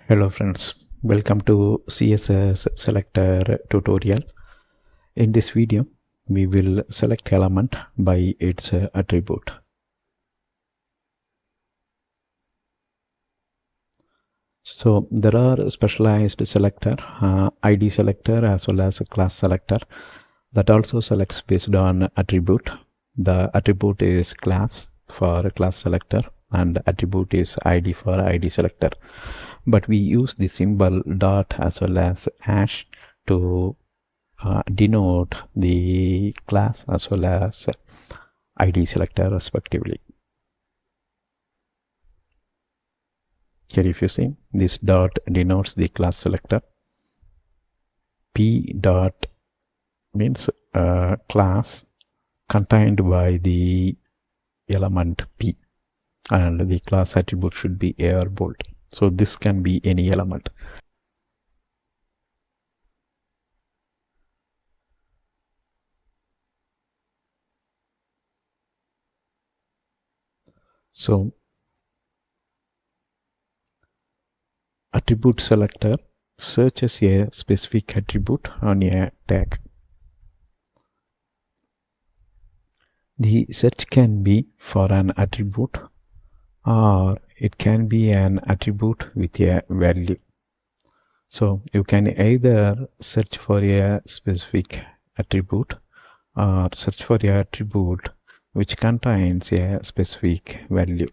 Hello friends, welcome to CSS Selector tutorial. In this video, we will select element by its attribute. So there are specialized selector, ID selector as well as a class selector that also selects based on attribute. The attribute is class for class selector and attribute is ID for ID selector. But we use the symbol dot as well as hash to denote the class as well as ID selector respectively. Here if you see, this dot denotes the class selector. P dot means class contained by the element P, and the class attribute should be A or bold. So this can be any element. So attribute selector searches a specific attribute on a tag. The search can be for an attribute or it can be an attribute with a value. So you can either search for a specific attribute or search for a attribute which contains a specific value.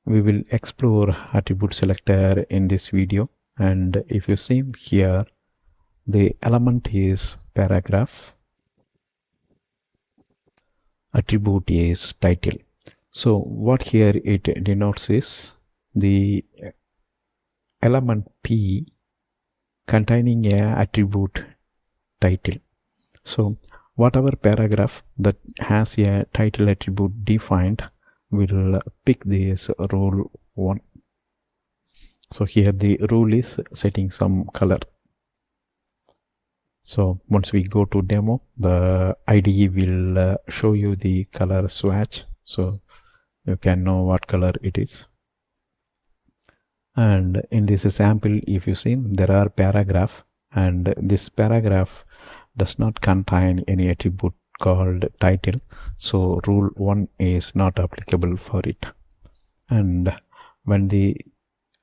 We will explore attribute selector in this video, and if you see here, the element is paragraph, attribute is title. So what here it denotes is the element P containing a attribute title. So whatever paragraph that has a title attribute defined will pick this rule 1. So here the rule is setting some color. So once we go to demo, the IDE will show you the color swatch, so you can know what color it is. And in this sample, if you see, there are paragraph, and this paragraph does not contain any attribute called title, so rule 1 is not applicable for it. And when the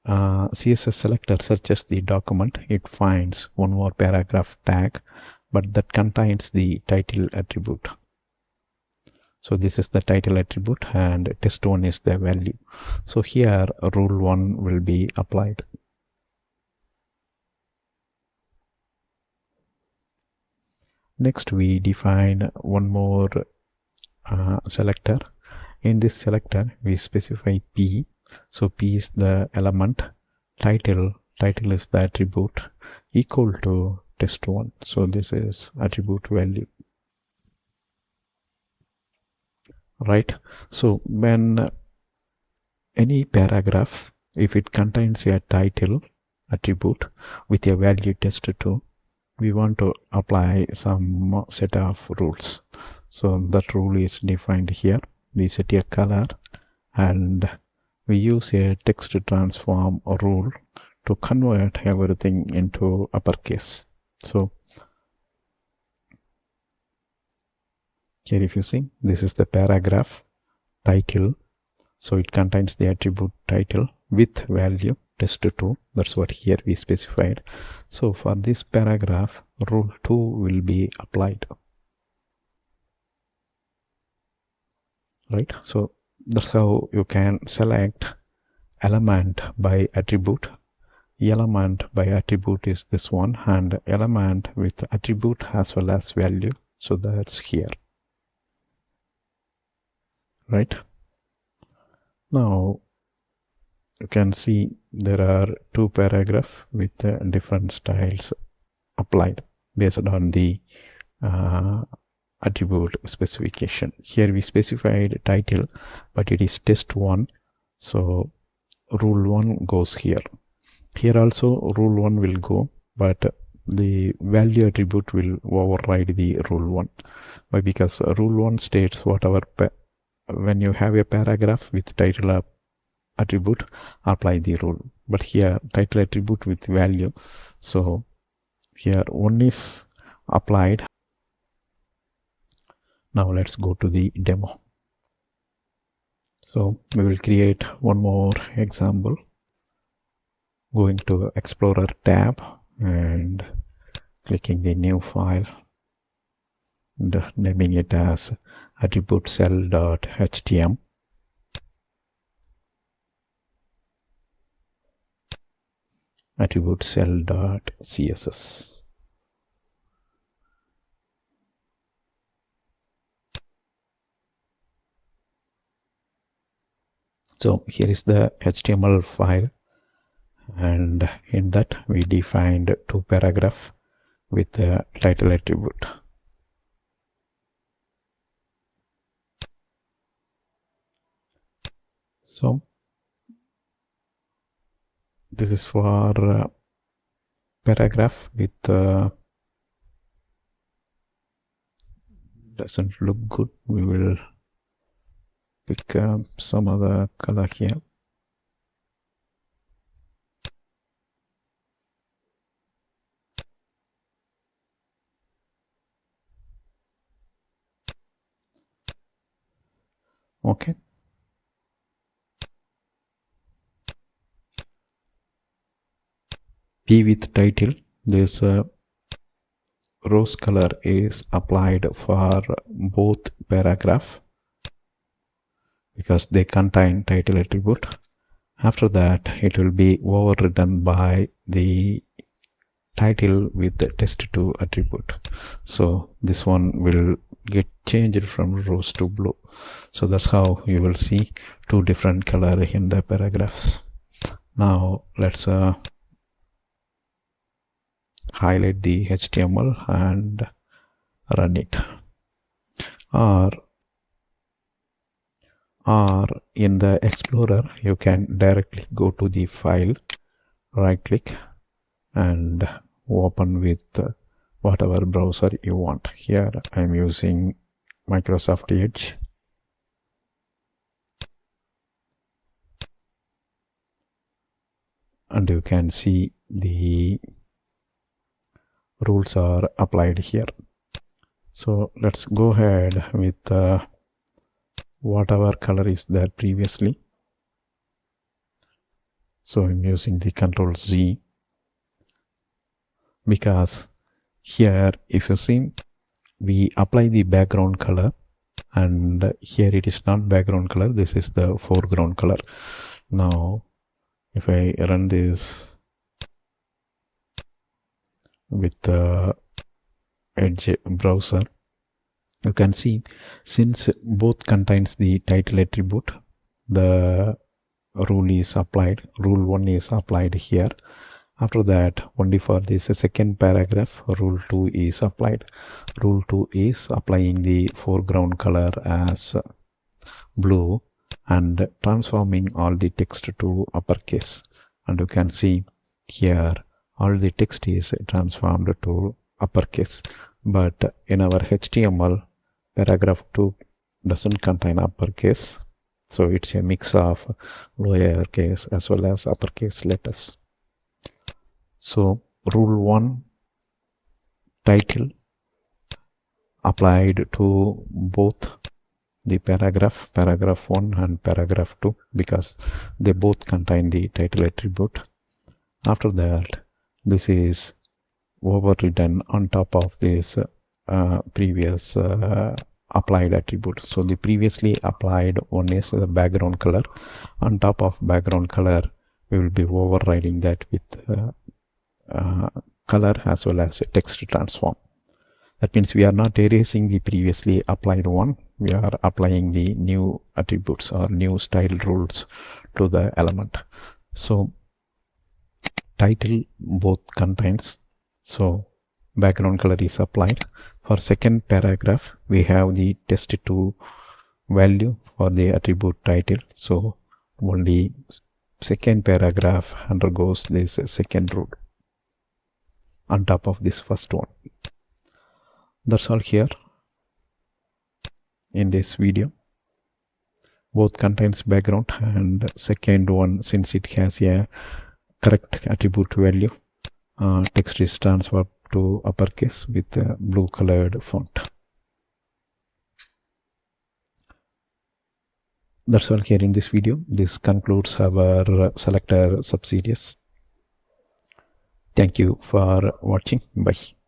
CSS selector searches the document, it finds one more paragraph tag, but that contains the title attribute. So this is the title attribute and test1 is the value. So here rule 1 will be applied. Next we define one more selector. In this selector we specify P. So P is the element, title is the attribute, equal to test1. So this is attribute value. Right. So when any paragraph, if it contains a title attribute with a value test2, we want to apply some set of rules. So that rule is defined here. We set a color and we use a text transform rule to convert everything into uppercase. So here if you see, this is the paragraph title. So it contains the attribute title with value test2. That's what here we specified. So for this paragraph, rule 2 will be applied. Right. So that's how you can select element by attribute. Element by attribute is this one, and element with attribute as well as value. So that's here. Right. Now you can see there are two paragraphs with different styles applied based on the attribute specification. Here we specified title, but it is test1, so rule 1 goes here. Here also rule 1 will go, but the value attribute will override the rule 1. Why? Because rule 1 states whatever when you have a paragraph with title attribute, apply the rule. But here title attribute with value, so here one is applied. Now let's go to the demo. So we will create one more example, going to Explorer tab and clicking the new file and naming it as attribute cell.htm. attribute cell.css. So here is the HTML file, and in that we defined two paragraphs with the title attribute. So this is for paragraph with doesn't look good. We will pick some other color here. Okay. P with title, this rose color is applied for both paragraph because they contain title attribute. After that, it will be overridden by the title with the test2 attribute. So this one will get changed from rose to blue. So that's how you will see two different color in the paragraphs. Now let's highlight the HTML and run it. Or in the Explorer, you can directly go to the file, right click and open with whatever browser you want. Here I'm using Microsoft Edge. And you can see the rules are applied here. So let's go ahead with whatever color is there previously. So I'm using the Control Z because here if you see we apply the background color, and here it is not background color, this is the foreground color. Now if I run this with the Edge browser, you can see since both contains the title attribute, the rule is applied. Rule 1 is applied here. After that, only for this second paragraph, rule 2 is applied. Rule 2 is applying the foreground color as blue and transforming all the text to uppercase. And you can see here all the text is transformed to uppercase. But in our HTML, paragraph 2 doesn't contain uppercase. So it's a mix of lowercase as well as uppercase letters. So rule 1 title applied to both the paragraph 1 and paragraph 2 because they both contain the title attribute. After that, this is overridden on top of this previous applied attribute. So the previously applied one is the background color. On top of background color, we will be overriding that with color as well as text transform. That means we are not erasing the previously applied one. We are applying the new attributes or new style rules to the element. So title both contains. So background color is applied. For second paragraph, we have the test2 value for the attribute title. So only second paragraph undergoes this second rule on top of this first one. That's all here in this video. both contains background, and second one, since it has a correct attribute value, text is transferred to uppercase with a blue colored font. That's all here in this video. This concludes our selector subseries. Thank you for watching. Bye.